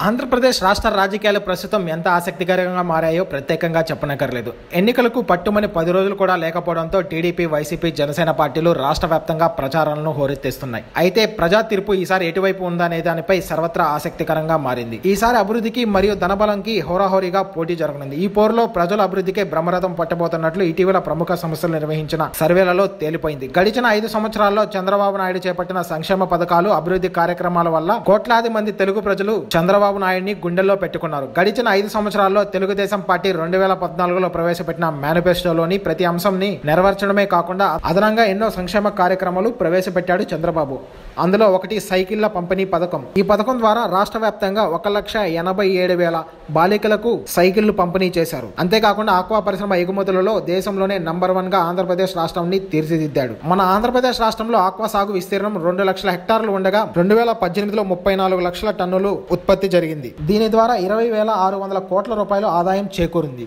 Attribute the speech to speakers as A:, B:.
A: ఆంధ్రప్రదేశ్ రాష్ట్ర రాజకీయాలు ప్రస్తుతం ఎంత ఆసక్తికరంగా మారాయో ప్రత్యేకంగా చెప్పనక్కర్లేదు. ఎన్నికలకు పట్టుమని 10 రోజులు కూడా లేకపోవడంతో టీడీపీ, వైసీపీ, జనసేన పార్టీలు రాష్ట్ర వ్యాప్తంగా ప్రచారాలను హోరెత్తిస్తున్నాయి. అయితే ప్రజా తీర్పు ఈసారి ఎటువైపు ఉందనే దానిపై సర్వత్రా ఆసక్తికరంగా మారింది. ఈసారి అభివృద్ధికి మరియు ధనబలంకి హోరాహోరీగా పోటీ జరగనుంది. ఈ పోరులో ప్రజల అభివృద్ధికే బ్రహ్మరథం పట్టబోతున్నట్లు ఇటీవల ప్రముఖ సంస్థలు నిర్వహించిన సర్వేలలో తేలిపోయింది. గడిచిన 5 సంవత్సరాల్లో చంద్రబాబు నాయుడు చేపట్టిన సంక్షేమ పథకాలు, అభివృద్ధి కార్యక్రమాల వల్ల కోట్లాది మంది తెలుగు ప్రజలు చంద్రబాబు నాయుడిని గుండెల్లో పెట్టుకున్నారు. గడిచిన 5 సంవత్సరాల్లో తెలుగుదేశం పార్టీ 2014లో ప్రవేశపెట్టిన మేనిఫెస్టోలోని ప్రతి అంశంని నెరవేర్చడమే కాకుండా అదనంగా ఎన్నో సంక్షేమ కార్యక్రమాలు ప్రవేశపెట్టాడు చంద్రబాబు. అందులో ఒకటి సైకిళ్ల పంపిణీ పథకం. ఈ పథకం ద్వారా రాష్ట్ర వ్యాప్తంగా 1,87,000 బాలికలకు సైకిళ్లు పంపిణీ చేశారు. అంతేకాకుండా ఆక్వా పరిశ్రమ ఎగుమతులలో దేశంలోనే నంబర్ 1 గా ఆంధ్రప్రదేశ్ రాష్ట్రాన్ని తీర్చిదిద్దాడు. మన ఆంధ్రప్రదేశ్ రాష్ట్రంలో ఆక్వా సాగు విస్తీర్ణం 2 లక్షల హెక్టార్లు ఉండగా 2018లో 34 లక్షల టన్నులు ఉత్పత్తి జరిగింది. దీని ద్వారా 20,600 కోట్ల రూపాయలు ఆదాయం చేకూరింది.